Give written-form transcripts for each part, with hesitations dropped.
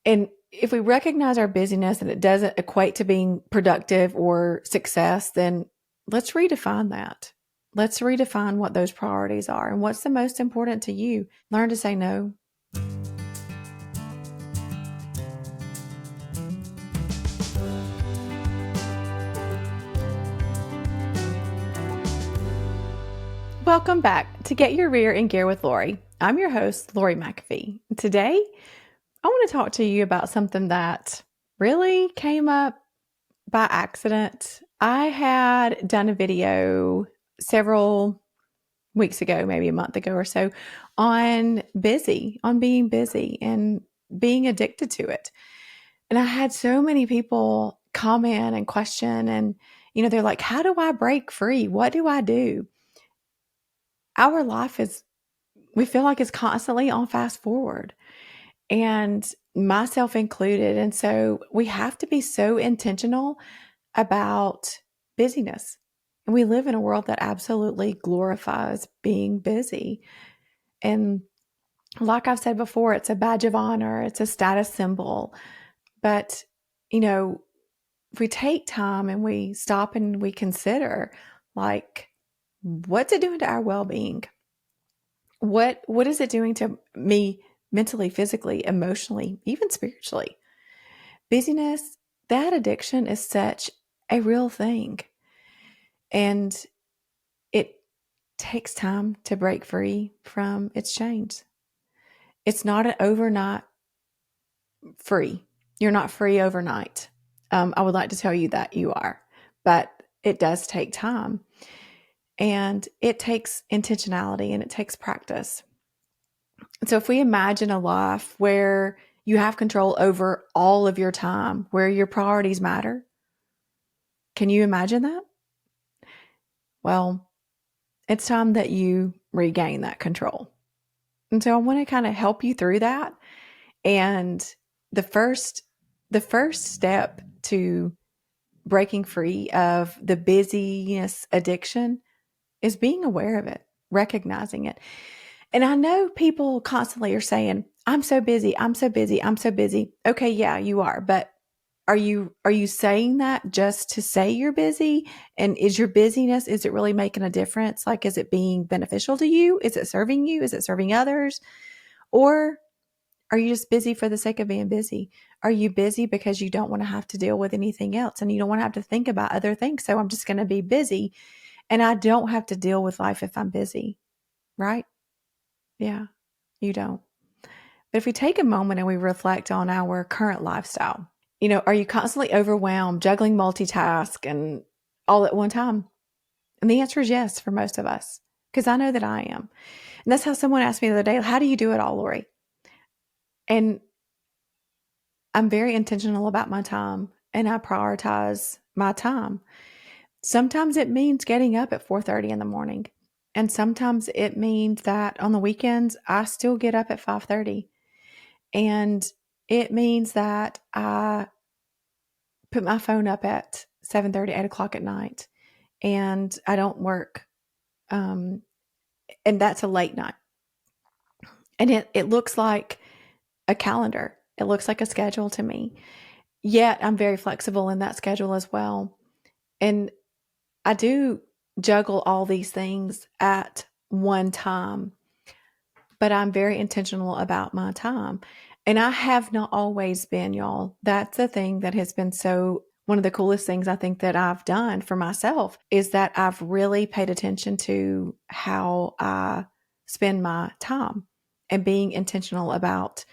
And if we recognize our busyness and it doesn't equate to being productive or success, then let's redefine that. Let's redefine what those priorities are and what's the most important to you. Learn to say no. Welcome back to Get Your Rear in Gear with Lori. I'm your host, Lori McAfee. Today, I want to talk to you about something that really came up by accident. I had done a video several weeks ago, maybe a month ago or so, on being busy and being addicted to it. And I had so many people comment and question, and they're like, how do I break free? What do I do? Our life we feel like it's constantly on fast forward, and myself included. And so we have to be so intentional about busyness. And we live in a world that absolutely glorifies being busy. And like I've said before, it's a badge of honor, it's a status symbol. But, if we take time and we stop and we consider, like, what's it doing to our well-being? What is it doing to me mentally, physically, emotionally, even spiritually? Busyness, that addiction is such a real thing. And it takes time to break free from its chains. It's not an overnight free. You're not free overnight. I would like to tell you that you are, but it does take time, and it takes intentionality, and it takes practice. So if we imagine a life where you have control over all of your time, where your priorities matter, can you imagine that? Well, it's time that you regain that control. And so I want to kind of help you through that. And the first step to breaking free of the busyness addiction is being aware of it, recognizing it. And I know people constantly are saying, I'm so busy, I'm so busy, I'm so busy. Okay, yeah, you are. But are you saying that just to say you're busy? And is your busyness, is it really making a difference? Like, is it being beneficial to you? Is it serving you? Is it serving others? Or are you just busy for the sake of being busy? Are you busy because you don't want to have to deal with anything else and you don't want to have to think about other things? So I'm just going to be busy and I don't have to deal with life if I'm busy, right? Yeah, you don't. But if we take a moment and we reflect on our current lifestyle, are you constantly overwhelmed, juggling multitask and all at one time? And the answer is yes for most of us, because I know that I am. And that's how someone asked me the other day, how do you do it all, Lori? And I'm very intentional about my time, and I prioritize my time. Sometimes it means getting up at 4:30 in the morning. And sometimes it means that on the weekends, I still get up at 5:30. And it means that I put my phone up at 7:30, 8 o'clock at night, and I don't work. And that's a late night. And it looks like a calendar. It looks like a schedule to me. Yet I'm very flexible in that schedule as well. And I do juggle all these things at one time, but I'm very intentional about my time. And I have not always been, y'all. That's the thing that has been one of the coolest things I think that I've done for myself is that I've really paid attention to how I spend my time and being intentional about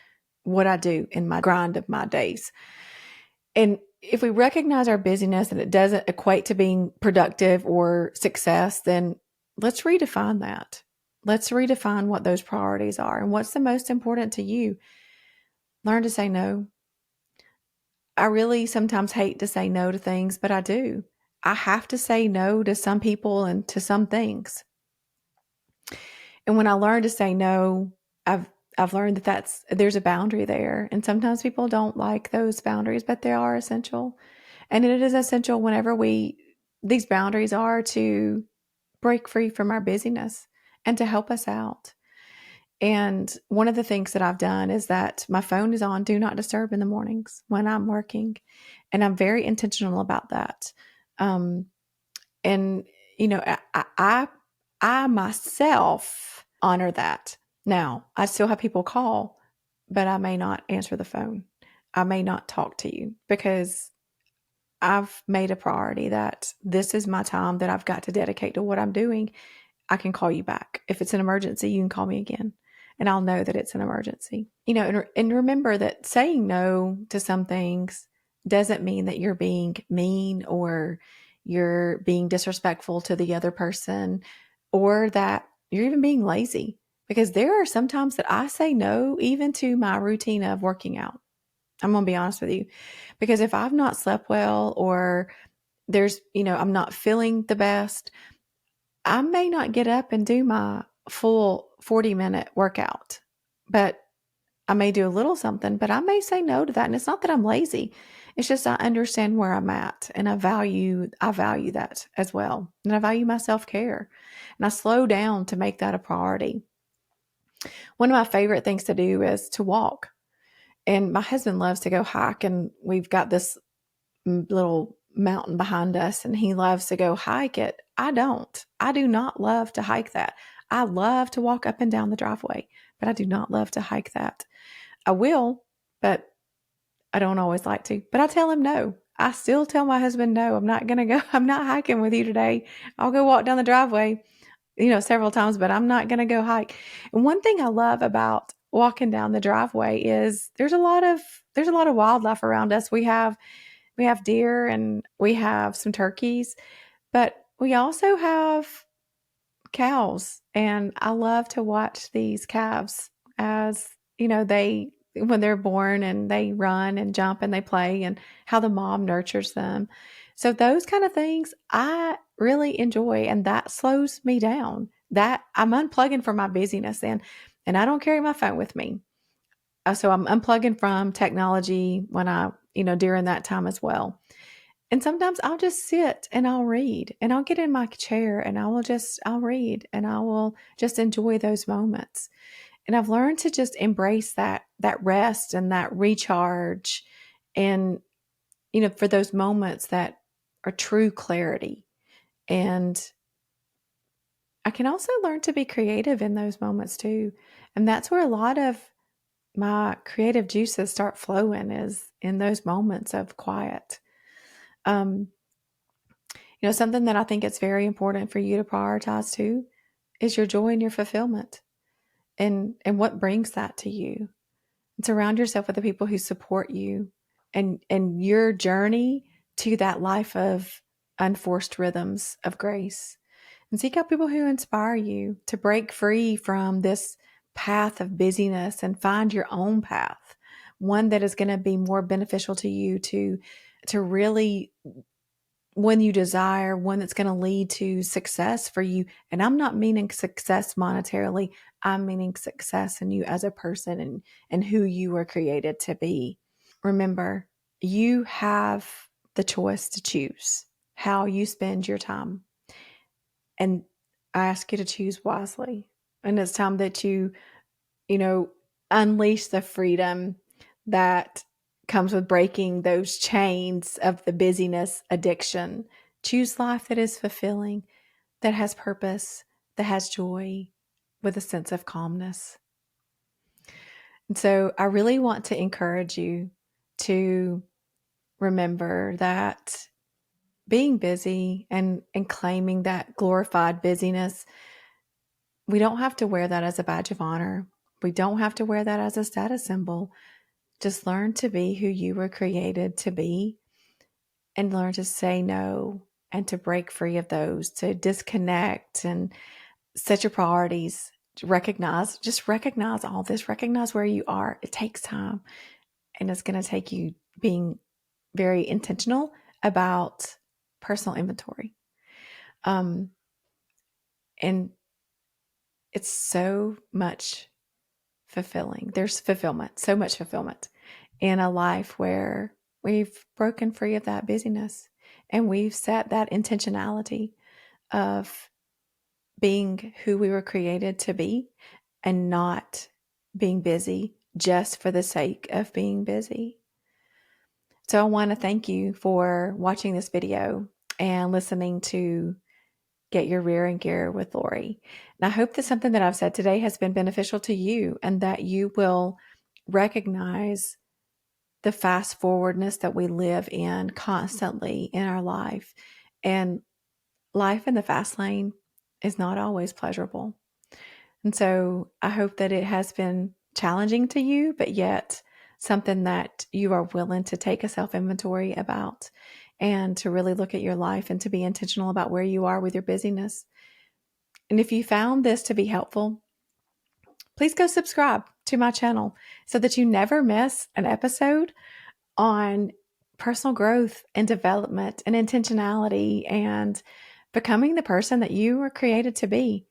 what I do in my grind of my days. And if we recognize our busyness and it doesn't equate to being productive or success, then let's redefine that. Let's redefine what those priorities are and what's the most important to you. Learn to say no. I really sometimes hate to say no to things, but I do. I have to say no to some people and to some things. And when I learn to say no, I've learned that there's a boundary there. And sometimes people don't like those boundaries, but they are essential. And it is essential whenever these boundaries are to break free from our busyness and to help us out. And one of the things that I've done is that my phone is on do not disturb in the mornings when I'm working. And I'm very intentional about that. Um, and, I myself honor that. Now, I still have people call, but I may not answer the phone. I may not talk to you because I've made a priority that this is my time that I've got to dedicate to what I'm doing. I can call you back. If it's an emergency, you can call me again and I'll know that it's an emergency. And remember that saying no to some things doesn't mean that you're being mean or you're being disrespectful to the other person or that you're even being lazy. Because there are some times that I say no, even to my routine of working out. I'm going to be honest with you. Because if I've not slept well or I'm not feeling the best, I may not get up and do my full 40-minute workout, but I may do a little something, but I may say no to that. And it's not that I'm lazy. It's just I understand where I'm at and I value that as well. And I value my self-care. And I slow down to make that a priority. One of my favorite things to do is to walk. And my husband loves to go hike, and we've got this little mountain behind us, and he loves to go hike it. I don't. I do not love to hike that. I love to walk up and down the driveway, but I do not love to hike that. I will, but I don't always like to. But I tell him no. I still tell my husband no. I'm not going to go. I'm not hiking with you today. I'll go walk down the driveway, several times, but I'm not going to go hike. And one thing I love about walking down the driveway is there's a lot of wildlife around us. We have deer and we have some turkeys, but we also have cows. And I love to watch these calves as, when they're born and they run and jump and they play and how the mom nurtures them. So those kind of things I really enjoy, and that slows me down. That I'm unplugging from my busyness and I don't carry my phone with me. So I'm unplugging from technology when during that time as well. And sometimes I'll just sit and I'll read and I'll get in my chair and I'll read and I will just enjoy those moments. And I've learned to just embrace that rest and that recharge and, for those moments that are true clarity. And I can also learn to be creative in those moments too. And that's where a lot of my creative juices start flowing, is in those moments of quiet. Um, something that I think it's very important for you to prioritize too is your joy and your fulfillment and what brings that to you. And surround yourself with the people who support you and your journey to that life of unforced rhythms of grace. And seek out people who inspire you to break free from this path of busyness and find your own path, one that is going to be more beneficial to you to really one you desire, one that's going to lead to success for you. And I'm not meaning success monetarily. I'm meaning success in you as a person and who you were created to be. Remember, you have the choice to choose how you spend your time. And I ask you to choose wisely. And it's time that you unleash the freedom that comes with breaking those chains of the busyness addiction. Choose life that is fulfilling, that has purpose, that has joy, with a sense of calmness. And so I really want to encourage you to remember that being busy and claiming that glorified busyness, we don't have to wear that as a badge of honor. We don't have to wear that as a status symbol. Just learn to be who you were created to be and learn to say no and to break free of those, to disconnect and set your priorities. Recognize all this. Recognize where you are. It takes time, and it's going to take you being very intentional about personal inventory. And it's so much fulfilling. There's fulfillment, so much fulfillment in a life where we've broken free of that busyness and we've set that intentionality of being who we were created to be and not being busy just for the sake of being busy. So I want to thank you for watching this video and listening to Get Your Rear in Gear with Lori. And I hope that something that I've said today has been beneficial to you and that you will recognize the fast forwardness that we live in constantly in our life. And life in the fast lane is not always pleasurable. And so I hope that it has been challenging to you, but yet something that you are willing to take a self-inventory about and to really look at your life and to be intentional about where you are with your busyness. And if you found this to be helpful, please go subscribe to my channel so that you never miss an episode on personal growth and development and intentionality and becoming the person that you were created to be.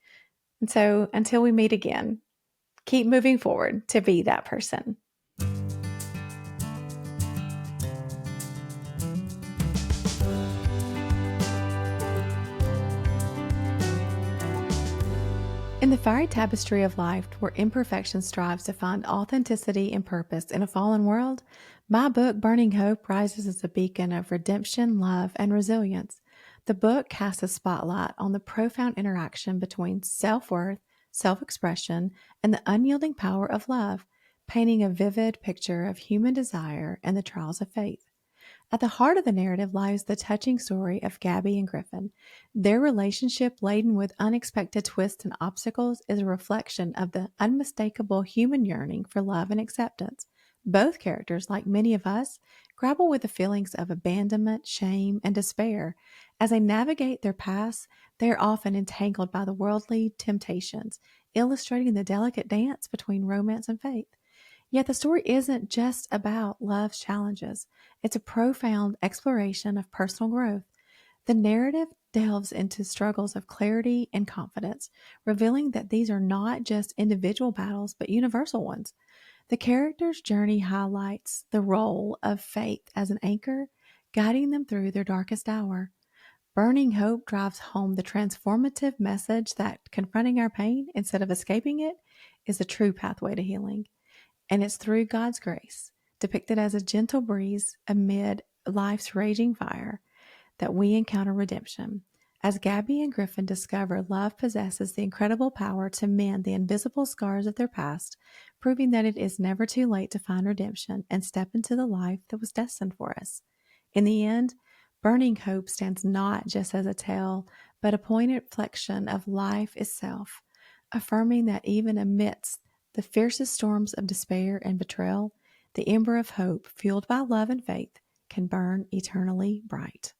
And so until we meet again, keep moving forward to be that person. In the fiery tapestry of life, where imperfection strives to find authenticity and purpose in a fallen world, my book, Burning Hope, rises as a beacon of redemption, love, and resilience. The book casts a spotlight on the profound interaction between self-worth, self-expression, and the unyielding power of love, painting a vivid picture of human desire and the trials of faith. At the heart of the narrative lies the touching story of Gabby and Griffin. Their relationship, laden with unexpected twists and obstacles, is a reflection of the unmistakable human yearning for love and acceptance. Both characters, like many of us, grapple with the feelings of abandonment, shame, and despair. As they navigate their paths, they are often entangled by the worldly temptations, illustrating the delicate dance between romance and faith. Yet the story isn't just about love's challenges. It's a profound exploration of personal growth. The narrative delves into struggles of clarity and confidence, revealing that these are not just individual battles, but universal ones. The character's journey highlights the role of faith as an anchor, guiding them through their darkest hour. Burning Hope drives home the transformative message that confronting our pain instead of escaping it is a true pathway to healing. And it's through God's grace, depicted as a gentle breeze amid life's raging fire, that we encounter redemption. As Gabby and Griffin discover love possesses the incredible power to mend the invisible scars of their past, proving that it is never too late to find redemption and step into the life that was destined for us. In the end, Burning Hope stands not just as a tale, but a poignant reflection of life itself, affirming that even amidst the fiercest storms of despair and betrayal, the ember of hope, fueled by love and faith, can burn eternally bright.